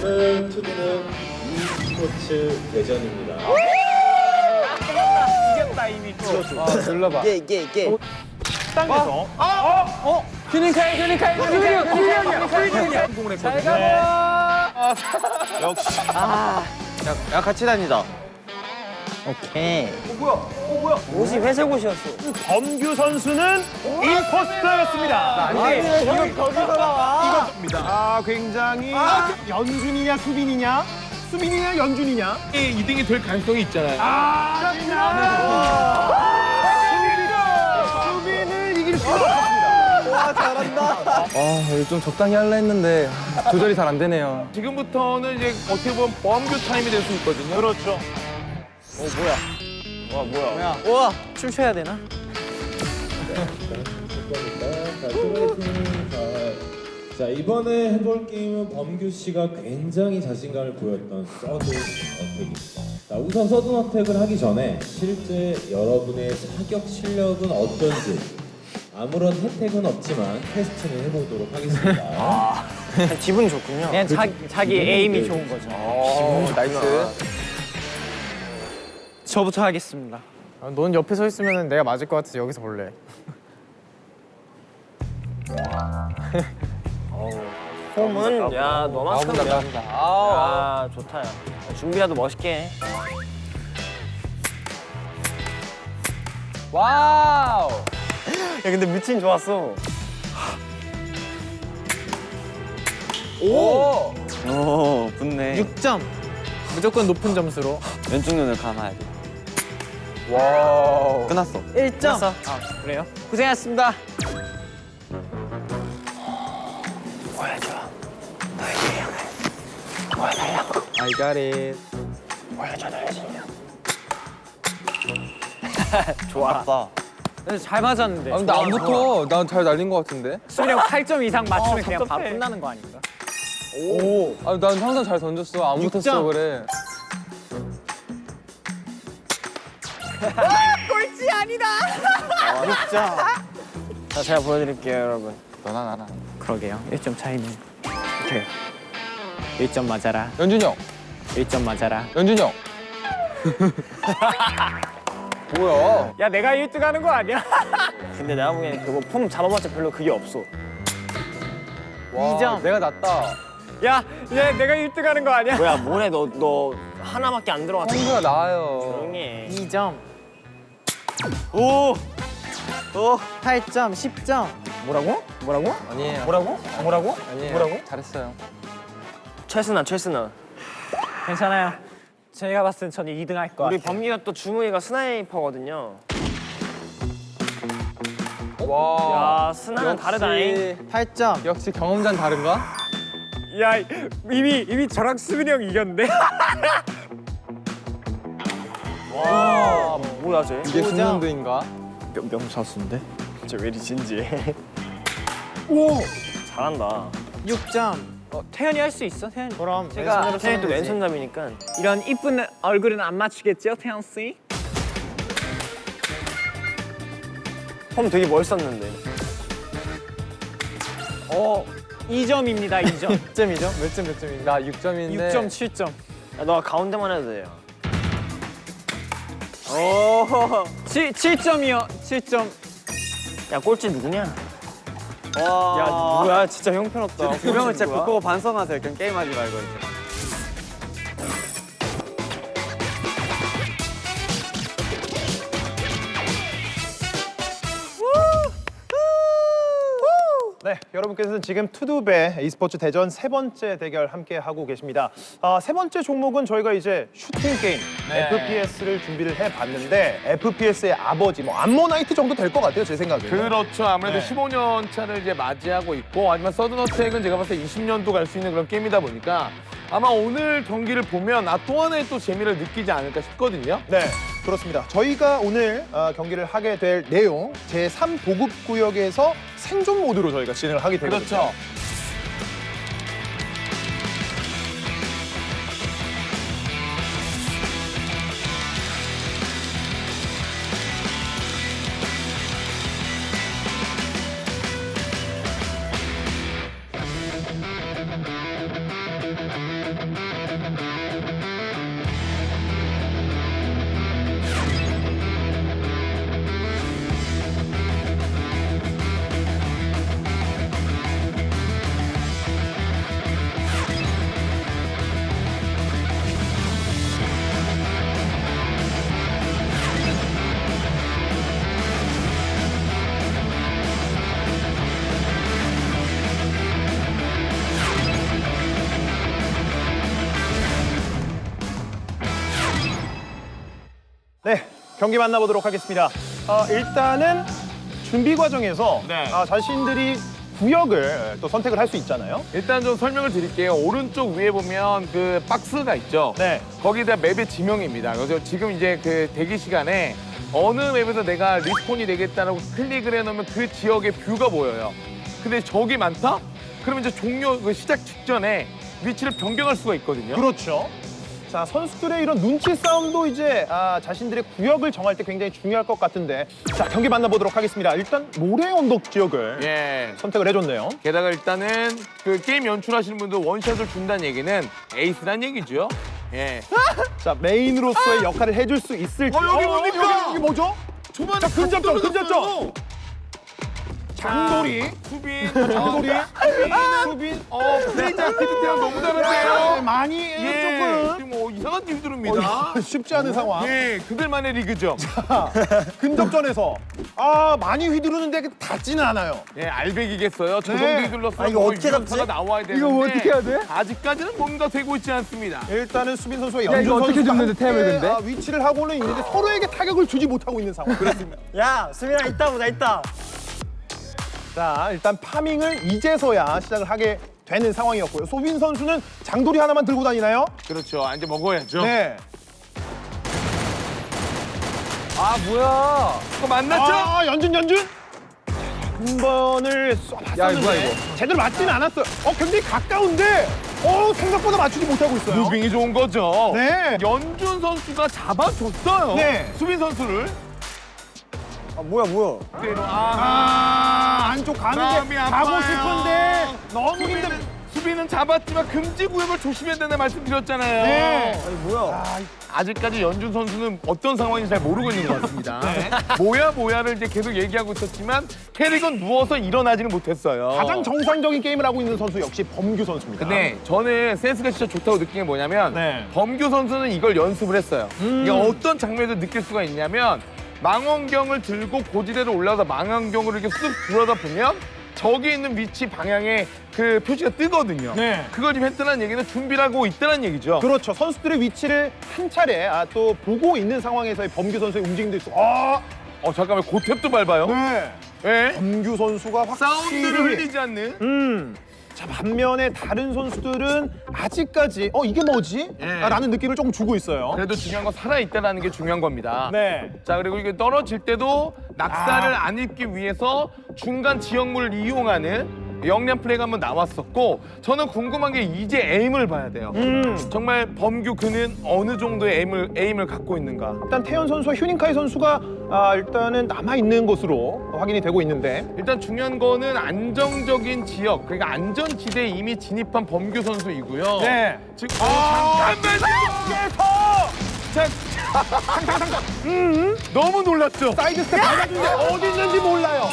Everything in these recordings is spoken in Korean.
오늘 투비는 e스포츠 대전입니다. 이겼다 이미. 눌러봐. 게. 땅에서. 휴닝카이. 잘 가봐. 역시. 야 같이 다니자. 오케이. 뭐야? 옷이 회색 옷이었어. 범규 선수는 임포스터였습니다. 아니, 거기서 나와. 이겁니다. 굉장히 연준이냐 수빈이냐? 수빈이냐 연준이냐? 2등이 될 가능성이 있잖아요. 수빈을 이길 수가 없습니다. 와 잘한다. 이거 좀 적당히 할라 했는데 조절이 잘 안 되네요. 지금부터는 이제 어떻게 보면 범규 타임이 될 수 있거든요. 그렇죠. 뭐야? 우와 춤춰야 되나? 자, 이번에 해볼 게임은 범규 씨가 굉장히 자신감을 보였던 서든 어택입니다. 자, 우선 서든 어택을 하기 전에 실제 여러분의 사격 실력은 어떤지 아무런 혜택은 없지만 테스트는 해보도록 하겠습니다. 기분 좋군요. 그냥 자기 에임이 좋은 거죠. 나이스. 저부터 하겠습니다. 넌 옆에 서 있으면 내가 맞을 것 같아서 여기서 볼래. 폼은 야 너만큼이야. 아 좋다 야. 준비라도 멋있게 해. 와우. 야 근데 루틴 좋았어. 오. 오 붙네. 6점. 무조건 높은 점수로. 왼쪽 눈을 감아야 돼. 와우. 끝났어. 1점. 아 그래요? 고생하셨습니다. 보여줘. 너의 실력을 보여달라고. I got it. 보여줘 너의 실력. 좋았다. 잘 맞았는데. 근데 안 붙어. 난 잘 날린 것 같은데. 수령 8점 이상 맞추면 그냥 바로 끝나는 거 아닌가? 오. 난 항상 잘 던졌어. 안 붙었어 그래. 꼴찌 아니다. 6점. 자, 제가 보여드릴게요, 여러분. 너나 나나. 그러게요. 1점 차이는. 오케이. 1점 맞아라. 연준이 형. 1점 맞아라. 연준이 형. 뭐야? 야, 내가 1등 하는 거 아니야? 근데 내가 보기엔 그거 폼 잡아봤자 별로 그게 없어. 와, 2점. 내가 낫다. 야, 내가 1등 하는 거 아니야? 뭐야, 뭐래, 너 하나밖에 안 들어갔잖아. 형수가 나아요. 조용히 해. 2점. 오! 8점, 10점. 뭐라고? 아니에요. 뭐라고? 아니에요. 뭐라고? 잘했어요. 최순아. 괜찮아요. 제가 봤을 땐 저는 2등 할 거 같아요. 우리 범기가 또 주무이가 스나이퍼거든요. 와. 야, 스나는 다르다잉. 8점. 역시 경험자는 다른가? 야, 이미 저랑 수빈이 형 이겼는데? 와, 뭐야 쟤? 이게 승문도인가? 명사수인데? 쟤 왜 이리 진지해? 오! 잘한다. 6점. 태연이 할 수 있어, 태연이? 그럼 제가 태연이 또 왼손잡이니까 이런 이쁜 얼굴은 안 맞추겠죠, 태연 씨? 폼 되게 멋있었는데. 2점입니다, 2점. 몇 점이죠? 몇 점인데? 나 6점인데. 6점, 7점. 야, 너가 가운데만 해도 돼요. 오, 7점이요, 7점. 야, 꼴찌 누구냐? 와. 야, 뭐야, 진짜 형편없다. 두 명을 진짜 그거 반성하세요. 그냥 게임하지 말고 이제. 네, 여러분께서는 지금 투두배 e스포츠 대전 세 번째 대결 함께 하고 계십니다. 세 번째 종목은 저희가 이제 슈팅 게임 FPS를 준비를 해봤는데 FPS의 아버지, 뭐 암모나이트 정도 될 것 같아요, 제 생각에. 그렇죠. 아무래도 15년 차를 이제 맞이하고 있고, 하지만 서든어택은 제가 봤을 때 20년도 갈 수 있는 그런 게임이다 보니까 아마 오늘 경기를 보면 또 하나의 또 재미를 느끼지 않을까 싶거든요. 네, 그렇습니다. 저희가 오늘 경기를 하게 될 내용 제3보급구역에서 생존 모드로 저희가 진행을 하게 되거든요. 그렇죠. 네, 경기 만나보도록 하겠습니다. 일단은 준비 과정에서 네. 자신들이 구역을 또 선택을 할 수 있잖아요. 일단 좀 설명을 드릴게요. 오른쪽 위에 보면 그 박스가 있죠. 네. 거기다 맵의 지명입니다. 그래서 지금 이제 그 대기 시간에 어느 맵에서 내가 리스폰이 되겠다라고 클릭을 해놓으면 그 지역의 뷰가 보여요. 근데 적이 많다? 그러면 이제 종료 그 시작 직전에 위치를 변경할 수가 있거든요. 그렇죠. 자, 선수들의 이런 눈치 싸움도 이제 자신들의 구역을 정할 때 굉장히 중요할 것 같은데, 자, 경기 만나보도록 하겠습니다. 일단 모래 언덕 지역을 예. 선택을 해줬네요. 게다가 일단은 그 게임 연출하시는 분도 원샷을 준다는 얘기는 에이스란 얘기죠. 예. 자, 메인으로서의 역할을 해줄 수 있을지. 여기 뭡니까? 여기 뭐죠? 초반에 자, 근접점, 근접점. 장돌이. 수빈, 장돌이. 수빈, 플레이자 헤드태양 너무 잘하세요. 많이 예, 조금 지금 뭐 이상한 팀들입니다. 쉽지 않은 상황. 예, 그들만의 리그죠. 근접전에서 많이 휘두르는데 닿지는 않아요. 예, 알백이겠어요. 저 정도 네. 휘둘렀으면 이거 어떻게 유효타가 잡지? 나와야 되는데 이거 어떻게 해야 돼? 아직까지는 뭔가 되고 있지 않습니다. 일단은 수빈 선수와 야, 연준 이거 어떻게 선수가 줍는데, 탭을 함께, 근데? 위치를 하고는 있는데 서로에게 타격을 주지 못하고 있는 상황. 그렇습니다. 야, 수빈아 있다 보자 있다. 자, 일단 파밍을 이제서야 시작을 하게 되는 상황이었고요. 소빈 선수는 장돌이 하나만 들고 다니나요? 그렇죠. 이제 먹어야죠. 네. 아 뭐야? 그거 만났죠? 연준. 한 번을 쏴봤었는데 야, 이거 뭐야, 이거? 제대로 맞지는 않았어요. 굉장히 가까운데 생각보다 맞추지 못하고 있어요. 무빙이 좋은 거죠. 네. 연준 선수가 잡아줬어요. 네. 수빈 선수를. 뭐야. 그대로 안쪽 가는데 마음이 가고 아파요. 싶은데 너무 힘들. 수비는 잡았지만 금지 구역을 조심해야 된다 말씀드렸잖아요. 네. 아니 뭐야. 아직까지 연준 선수는 어떤 상황인지 잘 모르고 있는 것 같습니다. 뭐야를 이제 계속 얘기하고 있었지만 캐릭은 누워서 일어나지는 못했어요. 가장 정상적인 게임을 하고 있는 선수 역시 범규 선수입니다. 근데 저는 센스가 진짜 좋다고 느낀 게 뭐냐면 네. 범규 선수는 이걸 연습을 했어요. 이게 어떤 장면에서 느낄 수가 있냐면 망원경을 들고 고지대로 올라가서 망원경으로 이렇게 쑥 들여다보면 저기 있는 위치 방향에 그 표시가 뜨거든요. 네. 그걸 지금 했다는 얘기는 준비를 하고 있다는 얘기죠. 그렇죠. 선수들의 위치를 한 차례 또 보고 있는 상황에서의 범규 선수의 움직임도 있어. 잠깐만 고탭도 밟아요. 네. 예? 범규 선수가 사운드를 확실히 흘리지 않는. 자, 반면에 다른 선수들은 아직까지 이게 뭐지? 예. 라는 느낌을 조금 주고 있어요. 그래도 중요한 건 살아있다는 게 중요한 겁니다. 네. 자, 그리고 이게 떨어질 때도 낙사를 안 입기 위해서 중간 지역물을 이용하는 영리한 플레이가 한번 나왔었고, 저는 궁금한 게 이제 에임을 봐야 돼요. 정말 범규 그는 어느 정도의 에임을 갖고 있는가. 일단 태연 선수와 휴닝카이 선수가 일단은 남아있는 것으로 확인이 되고 있는데 일단 중요한 거는 안정적인 지역, 그러니까 안전지대에 이미 진입한 범규 선수이고요. 네. 지금 잠깐만요. 자, 너무 놀랐죠? 사이드 스텝 밟아주는데 어디 있는지 몰라요.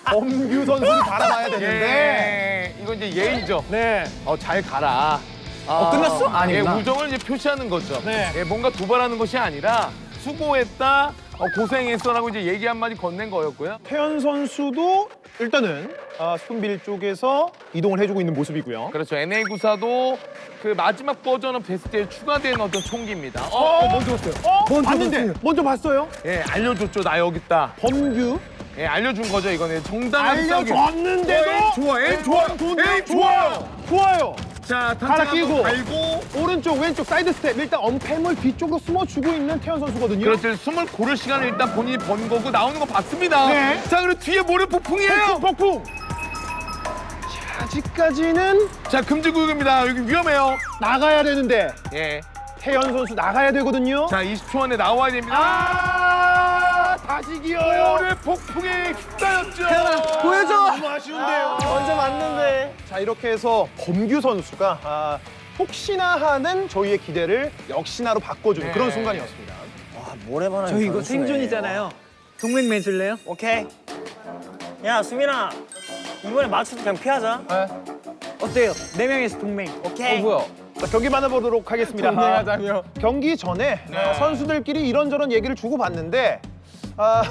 범규 선수를 바라봐야 되는데 이건 이제 예의죠. 네. 잘 가라. 끝났어? 아니구나. 우정을 이제 표시하는 거죠. 네. 뭔가 도발하는 것이 아니라 수고했다, 고생했어라고 이제 얘기 한마디 건넨 거였고요. 태연 선수도 일단은 스톤빌 쪽에서 이동을 해주고 있는 모습이고요. 그렇죠. NA94도 그 마지막 버전업 됐을 때 추가된 어떤 총기입니다. 먼저 봤어요. 봤는데 먼저 봤어요. 예, 알려줬죠. 나 여기 있다. 범규 예, 알려준 거죠. 이거는 정당한 싸움이. 알려줬는데도 에임 좋아, 에임 좋아요. 에임 좋아요. 좋아요. 자, 갈아 단차 끼고. 갈고. 오른쪽 왼쪽 사이드 스텝 일단 엄폐물 뒤쪽으로 숨어주고 있는 태연 선수거든요. 그렇죠. 숨을 고를 시간을 일단 본인이 번 거고 나오는 거 봤습니다. 네. 자, 그리고 뒤에 모래 폭풍이에요. 폭풍. 자, 아직까지는 자, 금지구역입니다. 여기 위험해요. 나가야 되는데 예. 태연 선수 나가야 되거든요. 자, 20초 안에 나와야 됩니다. 다시 기어요. 모래 폭풍에 휩싸였죠. 보여줘. 너무 아쉬운데요. 먼저 맞는데. 자, 이렇게 해서 범규 선수가 혹시나 하는 저희의 기대를 역시나로 바꿔주는 네. 그런 순간이었습니다. 와, 모래바람이 저희 이거 단순해. 생존이잖아요. 동맹 맺을래요? 오케이. 야, 수민아. 이번에 맞춰서 그냥 피하자. 어때요? 4명에서 동맹. 오케이. 뭐야? 자, 경기 만나보도록 하겠습니다. 동맹하자며. 경기 전에 선수들끼리 이런저런 얘기를 주고받는데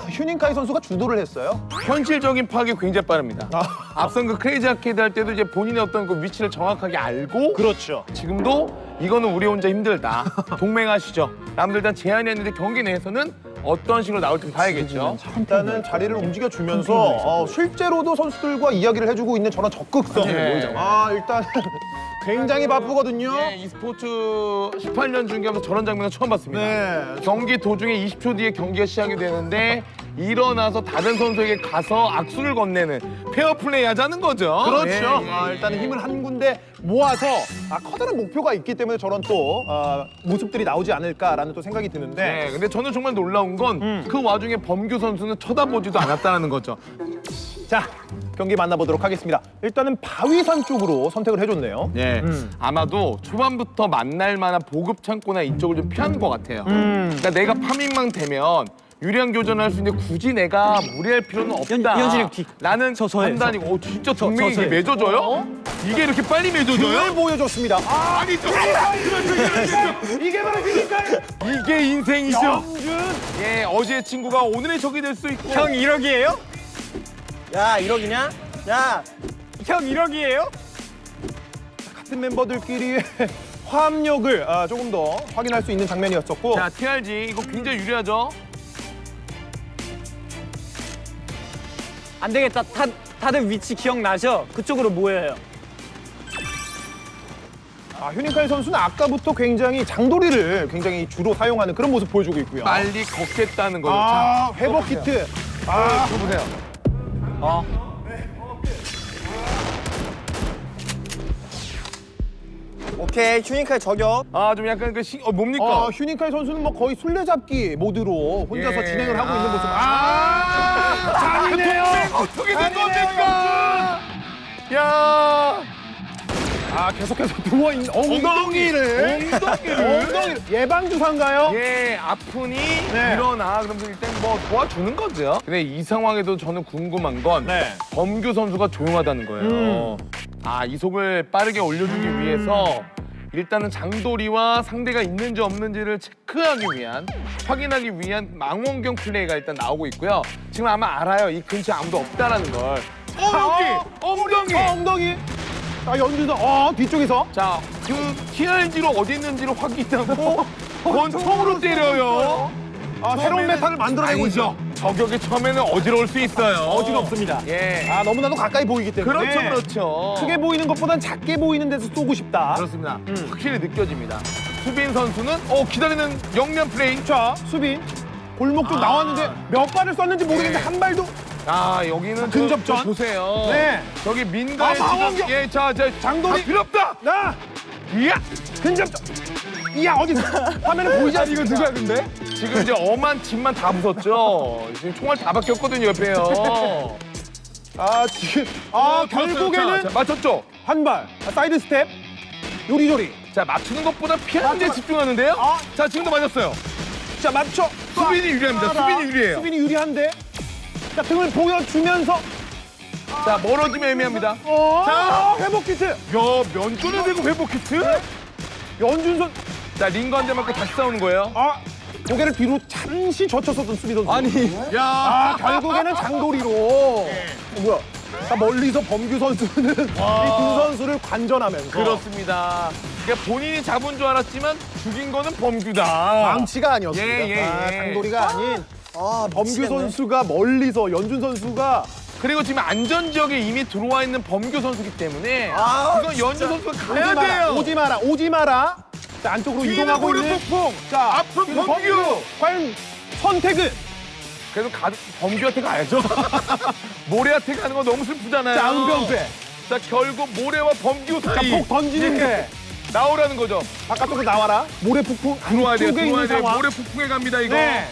휴닝카이 선수가 주도를 했어요. 현실적인 파악이 굉장히 빠릅니다. 앞선 그 크레이지 아케이드 할 때도 이제 본인의 어떤 그 위치를 정확하게 알고 그렇죠. 지금도 이거는 우리 혼자 힘들다. 동맹하시죠. 남들 일단 제안했는데 경기 내에서는 어떤 식으로 나올지 봐야겠죠. 일단은 자리를 움직여주면서 실제로도 선수들과 이야기를 해주고 있는 저런 적극성을 네. 보이잖아요. 일단 굉장히 바쁘거든요. 예, e스포츠 18년 중계하면서 저런 장면을 처음 봤습니다. 네. 경기 도중에 20초 뒤에 경기가 시작이 되는데 일어나서 다른 선수에게 가서 악수를 건네는 페어플레이 하자는 거죠. 그렇죠. 예. 일단은 힘을 한 군데 모아서 커다란 목표가 있기 때문에 저런 또 모습들이 나오지 않을까라는 또 생각이 드는데 네, 근데 저는 정말 놀라운 건 그 와중에 범규 선수는 쳐다보지도 않았다는 거죠. 자, 경기 만나보도록 하겠습니다. 일단은 바위산 쪽으로 선택을 해줬네요. 예, 아마도 초반부터 만날 만한 보급 창고나 이쪽을 좀 피하는 것 같아요. 그러니까 내가 파밍만 되면 유리한 교전을 할 수 있는데 굳이 내가 무리할 필요는 없다. 이현진이 뒤. 라는 저에, 판단이고, 진짜 동맹이 저에. 이게 맺어져요? 이게 이렇게 빨리 맺어져요? 등을 보여줬습니다. 아니, 이게 바로 휴닝카이! 이게 인생이죠. 영준! 예, 어제의 친구가 오늘의 적이 될 수 있고. 형 1억이에요? 야, 1억이냐? 야, 형 1억이에요? 같은 멤버들끼리의 화합력을 조금 더 확인할 수 있는 장면이었었고 자, TRG 이거 굉장히 유리하죠? 안 되겠다. 다들 위치 기억나죠? 그쪽으로 모여요. 휴닝카이 선수는 아까부터 굉장히 장도리를 굉장히 주로 사용하는 그런 모습 보여주고 있고요. 빨리 걷겠다는 거죠. 회복 키트. 이거 보세요. 오케이. 휴닝카이 저격. 좀 약간 그 뭡니까? 휴닝카이 선수는 뭐 거의 술래잡기 모드로 혼자서 예. 진행을 하고 있는 모습. 잔이네요. 어떻게 된 겁니까? 야, 계속해서 누워있는 엉덩이를 예방 주사인가요? 예, 아프니 네. 일어나. 그러면서 일단 뭐 도와주는 거죠. 근데 이 상황에도 저는 궁금한 건 네. 범규 선수가 조용하다는 거예요. 이 속을 빠르게 올려주기 위해서 일단은 장도리와 상대가 있는지 없는지를 체크하기 위한, 확인하기 위한 망원경 플레이가 일단 나오고 있고요. 지금 아마 알아요. 이 근처에 아무도 없다라는 걸. 여기 엉덩이. 엉덩이. 연준선 뒤쪽에서 자, 그 TRG로 어디 있는지를 확인하고 권총으로 때려요. 새로운 메타를 만들어내고 있죠. 저격이 처음에는 어지러울 수 있어요. 어지럽습니다. 예. 너무나도 가까이 보이기 때문에 그렇죠. 크게 보이는 것보단 작게 보이는 데서 쏘고 싶다. 그렇습니다. 확실히 느껴집니다. 수빈 선수는 기다리는 영면 플레이. 자, 수빈 골목 쪽 나왔는데 몇 발을 쐈는지 모르겠는데 네. 한 발도. 여기는 근접전. 저 보세요. 네. 저기 민가의 망원경. 지금 자, 장도리. 필요 없다. 나 이야. 근접전. 이야 어디서 화면에 보이지 않습니까? 이거 누구야 근데? 지금 이제 엄한 집만 다 부쉈죠. 지금 총알 다 박혔거든요 옆에요. 지금 자, 결국에는 맞췄죠? 한 발 사이드 스텝 요리조리. 자, 맞추는 것보다 피하는 데 집중하는데요. 자, 지금도 맞았어요. 자, 맞춰. 수빈이 유리합니다. 수빈이 유리해요. 수빈이 유리한데. 자, 등을 보여주면서 자, 멀어지면 애매합니다. 자, 회복 키트. 야, 면전에 대고 회복 키트? 연준선 자, 링거 한 대 맞고 다시 싸우는 거예요. 고개를 뒤로 잠시 젖혔었던 수비 선수. 야, 결국에는 장도리로. 뭐야? 자, 멀리서 범규 선수는 이 두 선수를 관전하면서 그렇습니다. 그러니까 본인이 잡은 줄 알았지만 죽인 거는 범규다. 망치가 아니었습니다. 예. 장도리가 아닌 범규 선수가 멀리서 연준 선수가 그리고 지금 안전 지역에 이미 들어와 있는 범규 선수기 때문에 이건 연주 선수가 가야 돼요. 오지 마라. 자, 안쪽으로 이동하고 모래 있는. 폭풍. 자, 아픈 지금 범규. 과연 선택은? 그래도 범규한테 가야죠. 모래한테 가는 건 너무 슬프잖아요. 자, 은병패. 자, 결국 모래와 범규 자, 사이 폭 던지는데 나오라는 거죠. 바깥쪽으로 나와라. 모래 폭풍 들어와야 돼요. 안쪽에 있는 들어와야 돼요. 상황. 모래 폭풍에 갑니다, 이거. 네.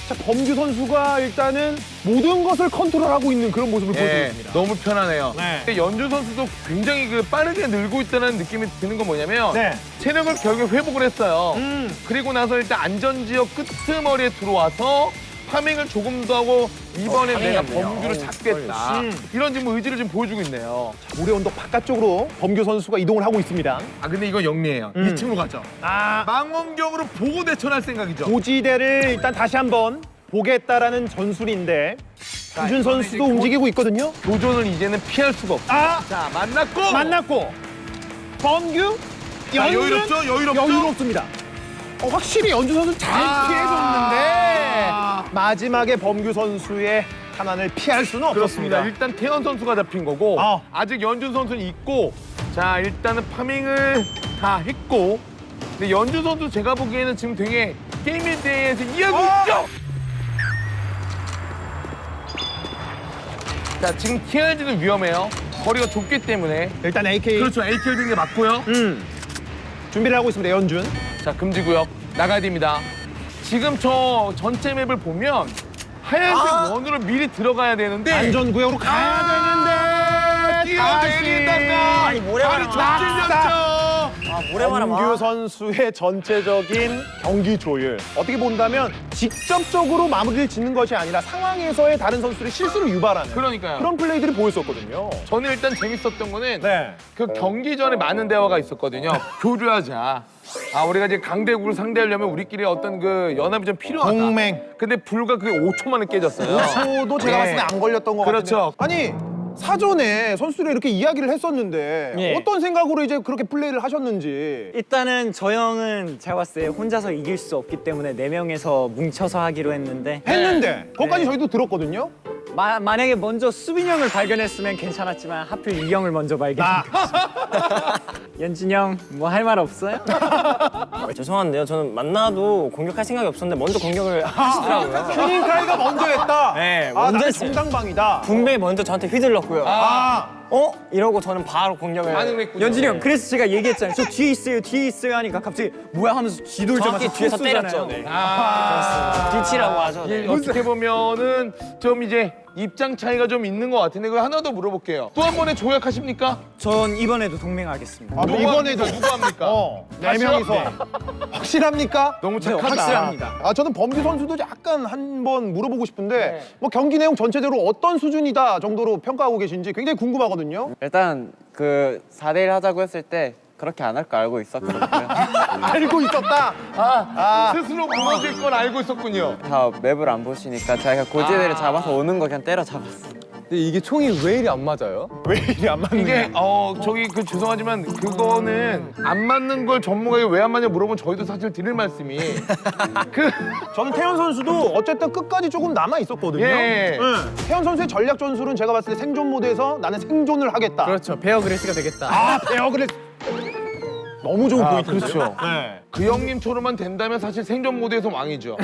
자, 범규 선수가 일단은 모든 것을 컨트롤하고 있는 그런 모습을 보여주고 예, 있습니다. 너무 편하네요. 네. 근데 연준 선수도 굉장히 빠르게 늘고 있다는 느낌이 드는 건 뭐냐면 네. 체력을 결국 회복을 했어요. 그리고 나서 일단 안전지역 끄트머리에 들어와서 파밍을 조금 더 하고 이번에 내가 범규를 잡겠다. 이런 지금 의지를 지금 보여주고 있네요. 모래 언덕 바깥쪽으로 범규 선수가 이동을 하고 있습니다. 아 근데 이건 영리해요. 2층으로 가죠. 망원경으로 보고 대처할 생각이죠. 고지대를 일단 다시 한번 보겠다라는 전술인데 유준 선수도 움직이고 있거든요. 교전을 이제는 피할 수가 없어. 자 만났고 만났고 범규 자, 연준 여유롭죠? 여유롭죠? 여유롭습니다. 확실히 연준 선수 잘 피해줬는데 마지막에 범규 선수의 탄환을 피할 수는 그렇습니다. 없었습니다. 일단 태연 선수가 잡힌 거고 아직 연준 선수는 있고 자 일단은 파밍을 다 했고 근데 연준 선수 제가 보기에는 지금 되게 게임에 대해서 이해하고 있죠? 자 지금 TRG는 위험해요. 거리가 좁기 때문에 일단 AK 그렇죠. AK를 등에 맞고요. 준비를 하고 있습니다. 연준. 자 금지구역 나가야 됩니다. 지금 저 전체 맵을 보면 하얀색 원으로 미리 들어가야 되는데 안전구역으로 가야 되는데 뛰어내린다. 아니, 모래바람 적질렸죠. 범규 선수의 전체적인 경기 조율 어떻게 본다면 직접적으로 마무리를 짓는 것이 아니라 상황에서의 다른 선수들의 실수를 유발하는 그러니까요. 그런 플레이들이 보였었거든요. 저는 일단 재밌었던 거는 네. 그 경기 전에 많은 대화가 있었거든요. 교류하자. 아 우리가 이제 강대국을 상대하려면 우리끼리 어떤 그 연합이 좀 필요하다. 동맹. 근데 불과 그게 5초 만에 깨졌어요. 5초도 제가 봤을 때 안 걸렸던 것 그렇죠. 같은데. 아니 사전에 선수들이 이렇게 이야기를 했었는데 예. 어떤 생각으로 이제 그렇게 플레이를 하셨는지. 일단은 저 형은 제가 봤을 때 혼자서 이길 수 없기 때문에 4명에서 뭉쳐서 하기로 했는데 했는데 그것까지 저희도 들었거든요. 만약에 먼저 수빈 형을 발견했으면 괜찮았지만 하필 이 형을 먼저 발견했어요. 연진이 형 뭐 할 말 없어요? 죄송한데요. 저는 만나도 공격할 생각이 없었는데 먼저 공격을 하시더라고요. 휴닝카이가 먼저 했다. 네, 아, 먼저 나는 했어요. 정당방이다. 분명히 먼저 저한테 휘둘렀고요. 이러고 저는 바로 공격을. 반응을 했군요. 연진이 형 그래서 제가 얘기했잖아요. 저 뒤에 있어요 하니까 갑자기 뭐야 하면서 뒤돌자마자 정확히 뒤에서 때렸죠. 네. 뒤치라고 하죠. 네. 어떻게 보면은 좀 이제 입장 차이가 좀 있는 것 같은데 그 하나 더 물어볼게요. 또 한 번에 조약하십니까? 전 이번에도 동맹하겠습니다. 아, 이번에도 누구 합니까? 네 명이서 확실합니까? 너무 네, 착하다. 확실합니다. 아 저는 범규 선수도 약간 한번 물어보고 싶은데 뭐 경기 내용 전체적으로 어떤 수준이다 정도로 평가하고 계신지 굉장히 궁금하거든요. 일단 그 4대1 하자고 했을 때 그렇게 안 할 거 알고 있었거든요. 알고 있었다. 스스로 무너질 걸 알고 있었군요. 다 맵을 안 보시니까 제가 고지대를 잡아서 오는 거 그냥 때려 잡았어요. 근데 이게 총이 왜 이리 안 맞아요? 왜 이리 안 맞는 이게 거야? 저기 그 죄송하지만 그거는 안 맞는 걸 전문가에게 왜 안 맞냐 물어보면 저희도 사실 드릴 말씀이 그 저는 태현 선수도 어쨌든 끝까지 조금 남아 있었거든요. 예. 태현 선수의 전략 전술은 제가 봤을 때 생존 모드에서 나는 생존을 하겠다. 그렇죠. 베어 그리스가 되겠다. 아 베어그릴 너무 좋은 포인트죠. 그렇죠. 네. 그 형님처럼만 된다면 사실 생존 모드에서 왕이죠.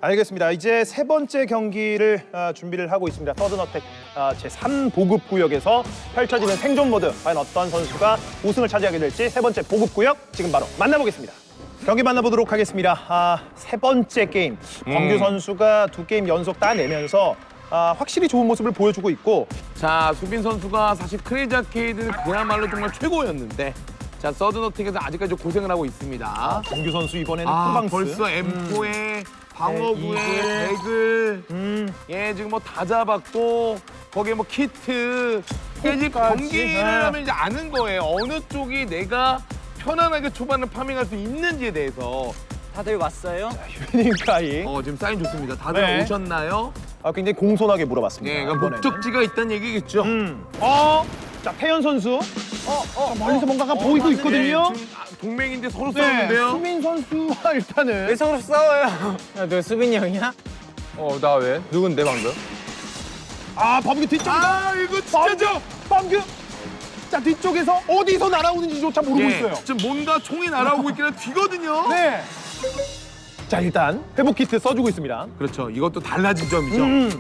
알겠습니다. 이제 세 번째 경기를 준비를 하고 있습니다. 서든어택 제3 보급 구역에서 펼쳐지는 생존 모드. 과연 어떤 선수가 우승을 차지하게 될지 세 번째 보급 구역 지금 바로 만나보겠습니다. 경기 만나보도록 하겠습니다. 세 번째 게임. 범규 선수가 2게임 연속 따내면서 확실히 좋은 모습을 보여주고 있고 자, 수빈 선수가 사실 크레이지 아케이드는 그야말로 정말 최고였는데 자, 서든어택에서 아직까지 고생을 하고 있습니다. 범규 선수 이번에는 프방스. 벌써 M4에 방어구에 백을 예 지금 뭐 다 잡았고 거기에 뭐 키트 이게 이제 경기를 하면 이제 아는 거예요. 어느 쪽이 내가 편안하게 초반을 파밍할 수 있는지에 대해서 다들 왔어요? 휴닝카이. 지금 사인 좋습니다. 다들 네. 오셨나요? 굉장히 공손하게 물어봤습니다. 예, 그러니까 이번에는. 목적지가 있다는 얘기겠죠. 자 태현 선수. 자, 멀리서 뭔가가 보이고 있거든요. 네, 지금 동맹인데 서로 네, 싸우는데요. 수민 선수와 일단은 왜 서로 싸워요? 너 수빈이 형이야? 나 왜? 누군데 방금? 범규 뒤쪽에서. 이거 진짜죠? 범규. 자, 뒤쪽에서 어디서 날아오는지조차 모르고 예, 있어요. 지금 뭔가 총이 날아오고 있긴 한데 뒤거든요. 네. 자, 일단 회복 키트 써주고 있습니다. 그렇죠. 이것도 달라진 점이죠.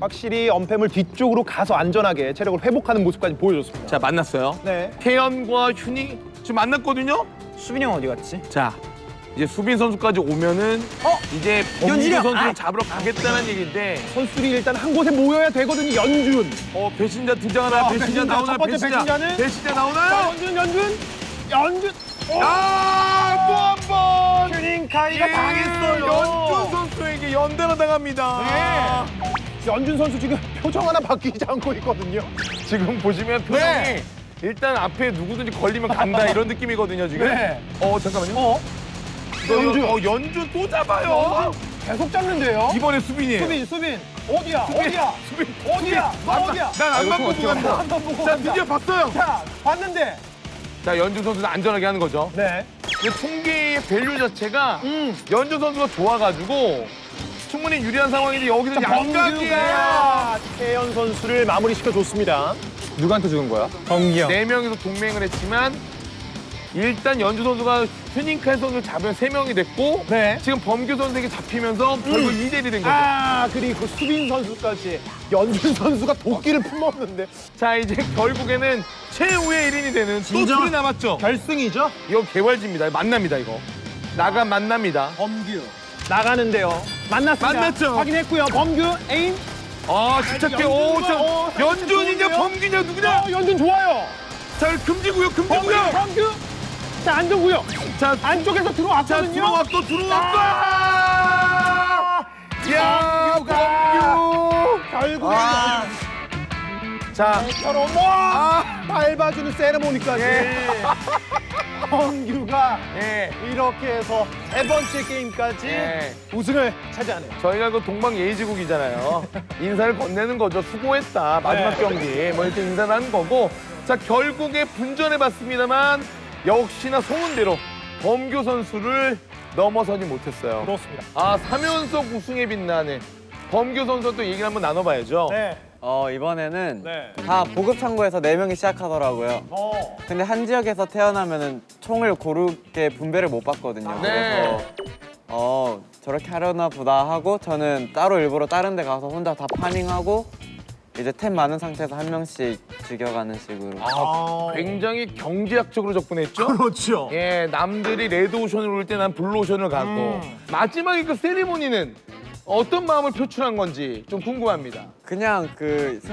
확실히 언팸을 뒤쪽으로 가서 안전하게 체력을 회복하는 모습까지 보여줬습니다. 자, 만났어요. 네. 태연과 휴닝 지금 만났거든요. 수빈이 형 어디 갔지? 자, 이제 수빈 선수까지 오면은 이제 범규 연준이요? 선수를 잡으러 가겠다는 얘기인데 선수들이 일단 한 곳에 모여야 되거든요. 연준. 배신자 등장하나? 배신자 배신자, 나오나? 첫 번째 배신자는? 배신자 자, 나오나요? 연준. 또 한 번! 휴닝카이가 당했어요. 연준 선수에게 연달아 당합니다. 네. 연준 선수 지금 표정 하나 바뀌지 않고 있거든요. 지금 보시면 표정이 네. 일단 앞에 누구든지 걸리면 간다 이런 느낌이거든요, 지금. 네. 잠깐만요. 연준. 연준 또 잡아요. 계속 잡는데요. 이번에 수빈이에요. 수빈. 어디야? 수빈. 어디야? 너 어디야? 난 안만 보고 간다. 한번 보고 자, 간다. 드디어 봤어요. 자, 봤는데. 자, 연준 선수는 안전하게 하는 거죠. 네. 이 총기의 밸류 자체가 연준 선수가 좋아가지고 충분히 유리한 상황인데 여기서 양각이에요. 범규가 태연 선수를 마무리시켜줬습니다. 누구한테 죽은 거야? 범규 형. 4명이서 동맹을 했지만 일단 연준 선수가 휴닝칼 선수를 잡으면 3명이 됐고 네. 지금 범규 선수에게 잡히면서 결국 2대1이 된 거죠. 그리고 수빈 선수까지. 연준 선수가 도끼를 품었는데. 자, 이제 결국에는 최후의 1인이 되는 또 진짜? 둘이 남았죠. 결승이죠? 이거 개활지입니다. 만납니다, 이거. 만납니다. 범규. 나가는데요. 만났습니다. 만났죠? 확인했고요. 범규, 에임. 집착해. 연준이가, 연준이냐, 좋은데요? 범규냐, 누구냐? 연준 좋아요. 자, 금지구역. 범규. 자, 안정구요. 자, 안쪽에서 자, 들어왔거든요. 들어왔고. 야, 범규. 결국에 자, 저런 밟아주는 세레모니까지. 범규가 이렇게 해서 3번째 게임까지 예. 우승을 차지하네요. 저희가 그 동방 예의지국이잖아요. 인사를 건네는 거죠. 수고했다. 마지막 경기. 뭐 이렇게 인사를 하는 거고. 자, 결국에 분전해봤습니다만 역시나 소문대로 범규 선수를 넘어서지 못했어요. 그렇습니다. 3연속 우승에 빛나는 범규 선수 또 얘기를 한번 나눠봐야죠. 네. 이번에는 네. 다 보급 창고에서 4명이 시작하더라고요. 근데 한 지역에서 태어나면은 총을 고르게 분배를 못 받거든요. 네. 그래서 저렇게 하려나 보다 하고 저는 따로 일부러 다른 데 가서 혼자 다 파밍하고 이제 템 많은 상태에서 한 명씩 죽여가는 식으로. 굉장히 경제학적으로 접근했죠. 그렇죠. 예, 남들이 레드 오션을 올 때 난 블루 오션을 가고 마지막에 그 세리머니는 어떤 마음을 표출한 건지 좀 궁금합니다. 그냥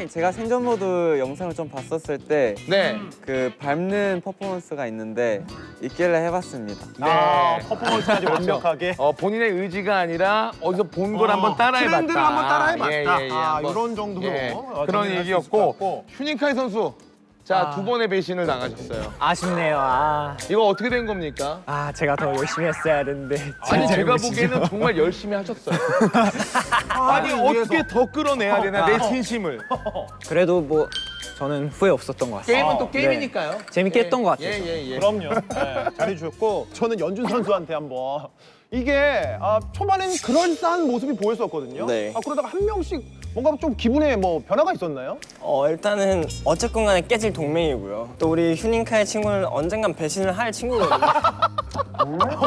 제가 생존 모드 영상을 좀 봤었을 때 네. 그 밟는 퍼포먼스가 있는데 있길래 해봤습니다. 퍼포먼스까지 완벽하게. 본인의 의지가 아니라 어디서 본 걸 한번 따라해봤다. 트렌드를 한번 따라해봤다. 한번. 이런 정도로 그런 정리할 수 있을 것 얘기였고 같고. 휴닝카이 선수 자, 2번의 배신을 당하셨어요. 아쉽네요. 이거 어떻게 된 겁니까? 제가 더 열심히 했어야 되는데. 아니 제 제가 잘못이죠. 보기에는 정말 열심히 하셨어요. 아니 어떻게 더 끌어내야 되나 내 진심을. 그래도 뭐 저는 후회 없었던 것 같습니다. 게임은 또 게임이니까요. 재밌게 했던 것 같아요. 예. 그럼요. 네, 잘해주셨고 저는 연준 선수한테 한번 이게 초반엔 그럴싸한 모습이 보였었거든요. 네. 그러다가 한 명씩 뭔가 좀 기분에 뭐 변화가 있었나요? 일단은 어쨌건 간에 깨질 동맹이고요. 또 우리 휴닝카의 친구는 언젠간 배신을 할 친구거든요.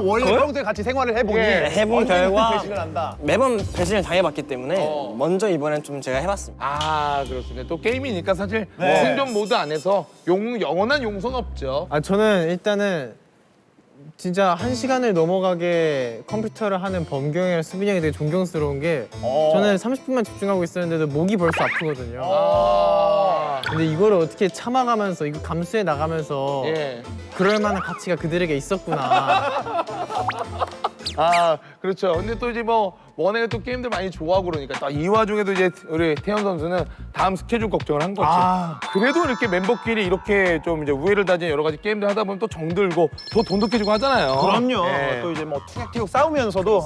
원래 평소에 같이 생활을 해보니 해본 언젠가 결과 배신을 한다. 매번 배신을 당해봤기 때문에 먼저 이번엔 좀 제가 해봤습니다. 그렇습니다. 또 게임이니까 사실 생존 모드 안에서 영원한 용서는 없죠. 저는 일단은 진짜 1시간을 넘어가게 컴퓨터를 하는 범규 형이랑 수빈이 형이 되게 존경스러운 게 저는 30분만 집중하고 있었는데도 목이 벌써 아프거든요. 근데 이거를 어떻게 참아가면서 이거 감수해 나가면서 그럴 만한 가치가 그들에게 있었구나. 그렇죠. 근데 또 이제 뭐 워낙에 또 게임들 많이 좋아하고 그러니까 또 이 와중에도 이제 우리 태연 선수는 다음 스케줄 걱정을 한 거죠. 그래도 이렇게 멤버끼리 이렇게 좀 이제 우애를 다진 여러 가지 게임들 하다 보면 또 정들고 더 돈독해지고 하잖아요. 그럼요. 예. 또 이제 뭐 투격투격 싸우면서도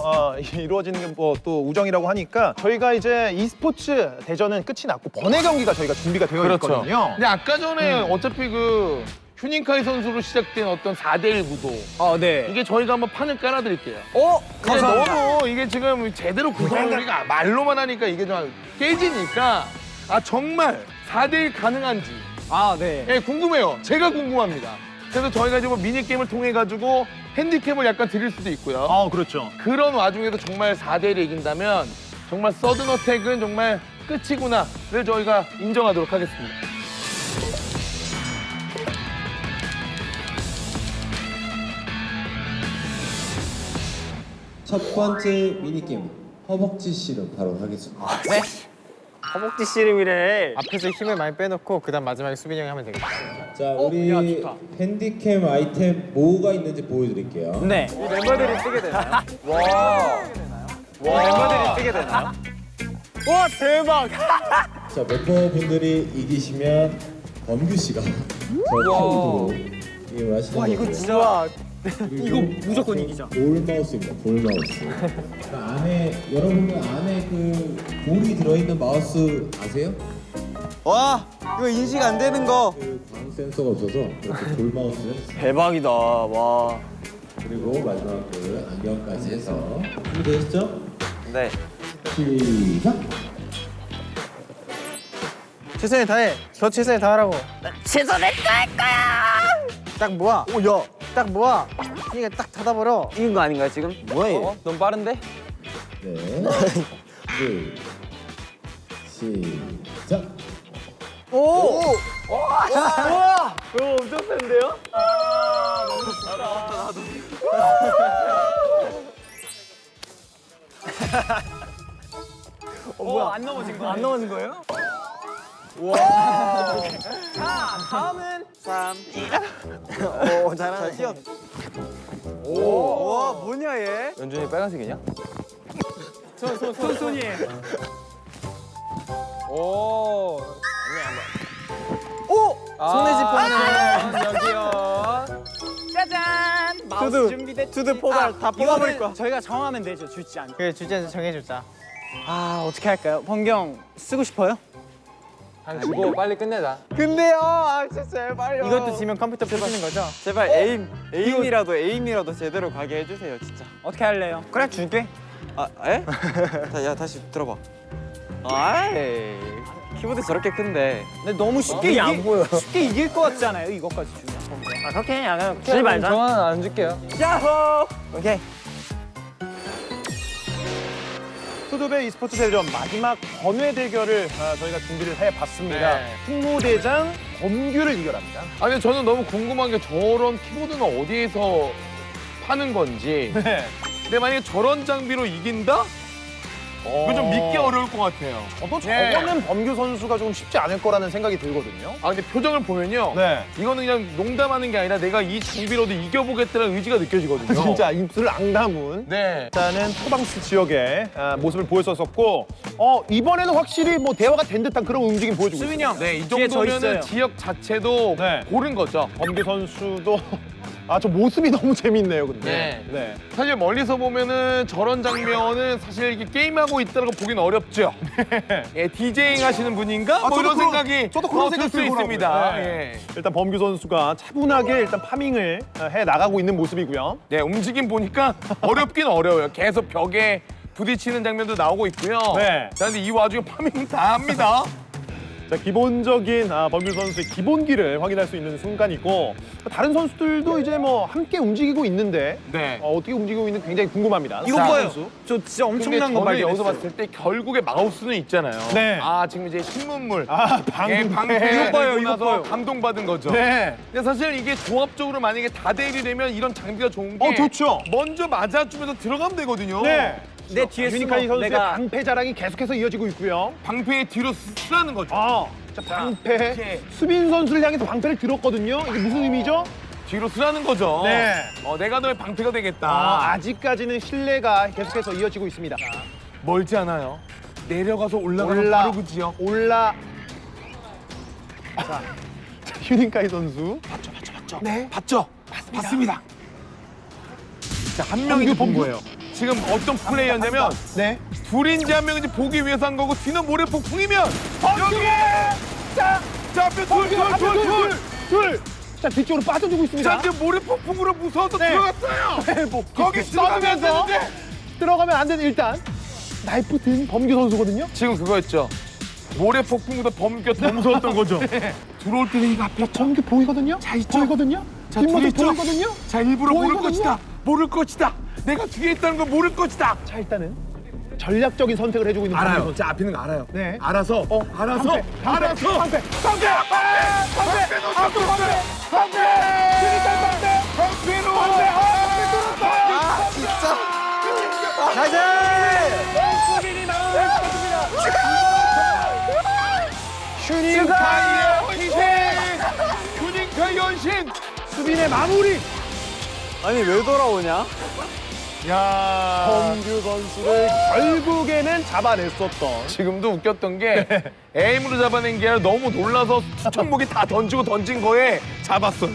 이루어지는 게 뭐 또 우정이라고 하니까 저희가 이제 e스포츠 대전은 끝이 났고 번외 경기가 저희가 준비가 되어 있거든요. 근데 아까 전에 어차피 그 휴닝카이 선수로 시작된 어떤 4대1 구도 네. 이게 저희가 한번 판을 깔아드릴게요. 근데 감사합니다. 너무 이게 지금 제대로 구성을 우리가 말로만 하니까 이게 좀 깨지니까 정말 4대1 가능한지 네. 예, 궁금해요. 제가 궁금합니다. 그래서 저희가 이제 뭐 미니게임을 통해 가지고 핸디캡을 약간 드릴 수도 있고요. 그렇죠. 그런 와중에도 정말 4대1을 이긴다면 정말 서든어택은 정말 끝이구나를 저희가 인정하도록 하겠습니다. 첫 번째 미니게임 허벅지 씨름 바로 하겠습니다. 허벅지 씨름이래. 앞에서 힘을 많이 빼놓고 그다음 마지막에 수빈이 형이 하면 되겠다. 자, 우리 핸디캠 아이템 뭐가 있는지 보여드릴게요. 네. 이 멤버들이 뜨게 되나요? 멤버들이 뜨게 되나요? 와 대박! 자, 멤버분들이 이기시면 범규 씨가 저 카운트로 게임을 하시는 거예요. 이거 진짜 이거 무조건 이기자. 볼 마우스입니다. 볼 마우스. 그 안에 여러분들 안에 그 볼이 들어있는 마우스 아세요? 와 이거 인식 안 되는 거. 그 광 센서가 없어서 이렇게 볼 마우스를 했어요. 대박이다. 와. 그리고 마지막 그 안경까지 해서 준비되셨죠? 네. 시작. 최선을 다해. 더 최선을 다하라고. 최선을 다할 거야. 딱 모아. 오야 딱 모아. 이게 딱 닫아버려. 이긴 거 아닌가요 지금? 뭐야 이거? 너무 빠른데? 네. 둘. 시작. 엄청 센데요? 뭐야 안 넘어진 거예요? 안 넘어진 거예요? 와. 자 다음은 3 오 잘하네. 와 뭐냐 얘? 연준이 빨간색이냐? 손이 오. 손에 짚어놓고. 여기요. 짜잔. 마우스 준비됐. 투드 포발 다 뽑아버릴 거야. 저희가 정하면 되죠. 줄지 않게. 그래 주제는 정해주자. 어떻게 할까요? 번경 쓰고 싶어요? 주고 빨리 끝내자. 근데요, 진짜 제발요. 이것도 지면 컴퓨터 부시는 거죠? 제발 에임이라도 제대로 가게 해주세요 진짜. 어떻게 할래요? 그래 줄게. 아 에? 야 다시 들어봐. 아이 키보드 저렇게 큰데. 근데 너무 쉽게 안 보여. 쉽게 이길 것 같잖아요. 이것까지 주면. 그렇게 그냥 주지 말자. 저는 안 줄게요. 야호. 오케이. 투두배 e스포츠 대전 마지막 번외 대결을 저희가 준비를 해봤습니다. 풍무대장 범규를 이겨랍니다. 아니 저는 너무 궁금한 게 저런 키보드는 어디에서 파는 건지. 근데 만약에 저런 장비로 이긴다? 그건 좀 믿기 어려울 것 같아요. 저도 저거는 범규 선수가 좀 쉽지 않을 거라는 생각이 들거든요. 아 근데 표정을 보면요. 네. 이거는 그냥 농담하는 게 아니라 내가 이 장비로도 이겨보겠다는 의지가 느껴지거든요. 진짜 입술을 앙다문. 네. 일단은 프랑스 지역의 모습을 보였었고 이번에는 확실히 뭐 대화가 된 듯한 그런 움직임 보여주고 수빈이 있어요. 형. 네, 이 뒤에 저 정도면은 있어요. 지역 자체도 네. 고른 거죠. 범규 선수도 저 모습이 너무 재밌네요, 근데. 네. 사실 멀리서 보면은 저런 장면은 사실 이게 게임하고 있다는 거 보긴 어렵죠. 예, 디제잉 하시는 분인가? 뭐 이런 생각이 저도 그런 들 생각 수 들더라고요. 있습니다. 네. 예. 일단 범규 선수가 차분하게 일단 파밍을 해 나가고 있는 모습이고요. 네, 움직임 보니까 어렵긴 어려워요. 계속 벽에 부딪히는 장면도 나오고 있고요. 네. 자, 근데 이 와중에 파밍 다 합니다. 자, 기본적인 범규 선수의 기본기를 확인할 수 있는 순간이고 다른 선수들도 이제 뭐 함께 움직이고 있는데 네. 어떻게 움직이고 있는지 굉장히 궁금합니다. 이거 자, 봐요. 선수. 저 진짜 근데 엄청난 거 저는 여기서 발견했어요. 봤을 때 결국에 마우스는 있잖아요. 네. 지금 이제 신문물. 방금 방패 이거 봐요, 들고 이거 나서 봐요. 감동받은 거죠. 네. 근데 사실 이게 조합적으로 만약에 다대일이 되면 이런 장비가 좋은 게 좋죠. 먼저 맞아주면서 들어가면 되거든요. 네. 내 뒤에 유니카이 숨어. 선수의 내가 방패 자랑이 계속해서 이어지고 있고요. 방패의 뒤로 쓰라는 거죠. 자, 방패. 이렇게. 수빈 선수를 향해서 방패를 들었거든요. 이게 무슨 의미죠? 뒤로 쓰라는 거죠. 네. 내가 너의 방패가 되겠다. 아직까지는 신뢰가 계속해서 이어지고 있습니다. 멀지 않아요. 내려가서 올라가면 올라. 바로 그 지역. 자, 휴닝카이 선수. 네. 봤죠? 봤습니다. 자, 한 명이 본 거예요. 지금 어떤 플레이였냐면 네. 둘인지 한 명인지 보기 위해서 한 거고 뒤는 모래폭풍이면 여기! 자, 앞에 둘. 자, 뒤쪽으로 빠져주고 있습니다. 자, 이제 모래폭풍으로 무서워서 네. 들어갔어요. 네, 뭐 거기 들어가면 안 되는데. 들어가면 안 되는 일단 나이프 든 범규 선수거든요. 지금 그거였죠. 모래 폭풍보다 범규가 더 무서웠던 거죠. 들어올 때는 이거 앞에 범규 보이거든요? 자 있죠. 보이거든요? 자, 뒷모습 뒤에 있죠? 보이거든요? 자, 일부러 모를 보이거든요? 것이다. 모를 것이다. 내가 뒤에 있다는 걸 모를 것이다. 자, 일단은 전략적인 선택을 해주고 있는 알아요. 범규 자, 앞에 있는 거 알아요. 네. 알아서. 알아서. 알아서. 방패! 방패 휴닝카이의 희생! 휴닝카이 연신! 수빈의 마무리! 아니 왜 돌아오냐? 야 범규 선수를 결국에는 잡아냈었던 지금도 웃겼던 게 에임으로 잡아낸 게 아니라 너무 놀라서 수천목이 다 던지고 던진 거에 잡았어요.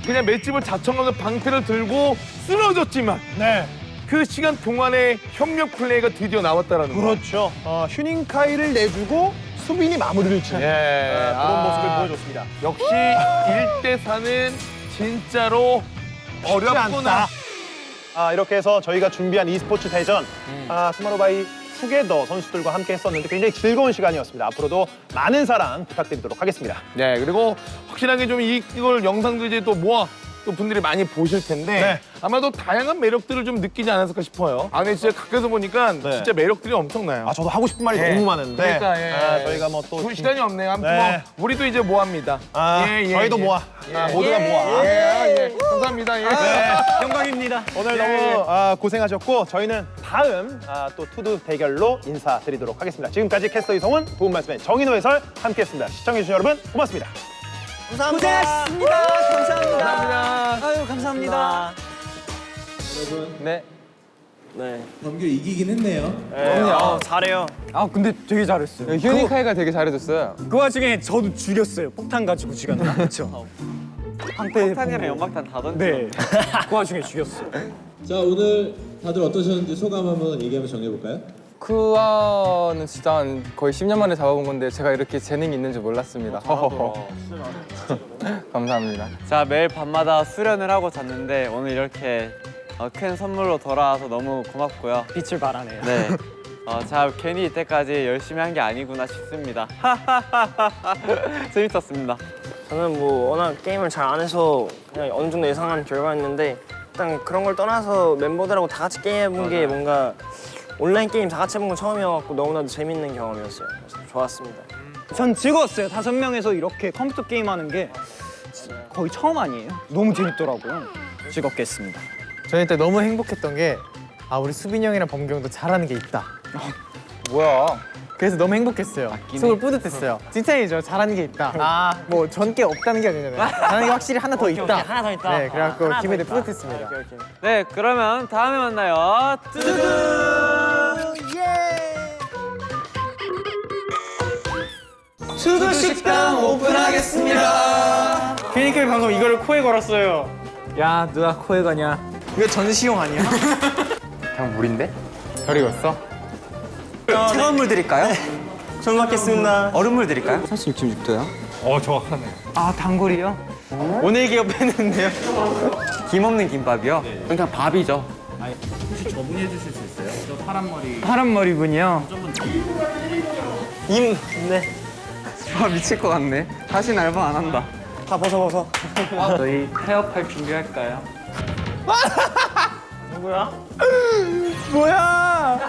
그냥 맷집을 자청하면서 방패를 들고 쓰러졌지만 네. 그 시간 동안에 협력 플레이가 드디어 나왔다라는 거. 그렇죠. 휴닝카이를 내주고 수빈이 마무리를 지는 그런 모습을 보여줬습니다. 역시 1대4는 진짜로 어렵구나. 이렇게 해서 저희가 준비한 e스포츠 대전 투모로우바이 투게더 선수들과 함께 했었는데 굉장히 즐거운 시간이었습니다. 앞으로도 많은 사랑 부탁드리도록 하겠습니다. 네, 그리고 확실하게 좀 이걸 영상도 이제 또 모아 또 분들이 많이 보실 텐데 네. 아마도 다양한 매력들을 좀 느끼지 않았을까 싶어요. 근데 진짜 가까이서 보니까 진짜 매력들이 엄청나요. 저도 하고 싶은 말이 네. 너무 많은데 그러니까, 예. 저희가 뭐 또 줄 시간이 없네요. 아무튼 네. 뭐 우리도 이제 모아입니다. 저희도 모아. 모두가 모아. 감사합니다. 예. 영광입니다. 오늘 너무 고생하셨고 저희는 다음 또 투두 대결로 인사드리도록 하겠습니다. 지금까지 캐스터 이성훈, 도움 말씀의 정인호 해설 함께했습니다. 시청해주신 여러분 고맙습니다. 고생하셨습니다. 감사합니다. 감사합니다. 아유 감사합니다. 여러분 네. 네. 범규 이기긴 했네요. 잘해요. 아 근데 되게 잘했어요. 휴닝카이가 되게 잘해줬어요. 그 와중에 저도 죽였어요. 폭탄 가지고 죽였나? 그렇죠. 폭탄이랑 연막탄 다 던져. 네. 그 와중에 죽였어요. 자 오늘 다들 어떠셨는지 소감 한번 얘기하면서 정해볼까요? 쿠아는 진짜 한 거의 10년 만에 잡아본 건데 제가 이렇게 재능이 있는 줄 몰랐습니다. 감사합니다. 자 매일 밤마다 수련을 하고 잤는데 오늘 이렇게 큰 선물로 돌아와서 너무 고맙고요. 빛을 발하네요. 네. 자 괜히 이때까지 열심히 한 게 아니구나 싶습니다. 재밌었습니다. 저는 뭐 워낙 게임을 잘 안 해서 그냥 어느 정도 예상한 결과였는데 일단 그런 걸 떠나서 멤버들하고 다 같이 게임해본 게 뭔가 온라인 게임 다 같이 해본 건 처음이어서 너무나도 재밌는 경험이었어요. 그래서 좋았습니다. 전 즐거웠어요. 5명에서 이렇게 컴퓨터 게임하는 게 거의 처음 아니에요? 너무 재밌더라고요. 즐겁게 했습니다. 저희 때 너무 행복했던 게 우리 수빈이 형이랑 범규 형도 잘하는 게 있다. 뭐야? 그래서 너무 행복했어요. 속을 뿌듯했어요. 칭찬이죠. 잘하는 게 있다. 뭐 전 게 없다는 게 아니잖아요. 잘하는 게 확실히 하나 더 있다. 하나 더 있다. 네, 그래갖고 하나 더 기분이 있다. 뿌듯했습니다. 네 그러면 다음에 만나요. 수도 식당 오픈하겠습니다. 휴닝카이 방금 이거를 코에 걸었어요. 야 누가 코에 거냐? 이거 전시용 아니야? 그냥 물인데? 별 익었어? 차가운 물 드릴까요? 잘 먹겠습니다. 얼음물 드릴까요? 46도야? 아 단골이요? 오늘 기업했는데요. 김 없는 김밥이요? 그냥 밥이죠. 파란 머리 분이요. 네. 아 미칠 것 같네. 다신 알바 안 한다. 다 벗어. 저희 폐업할 준비할까요? 누구야? 뭐야?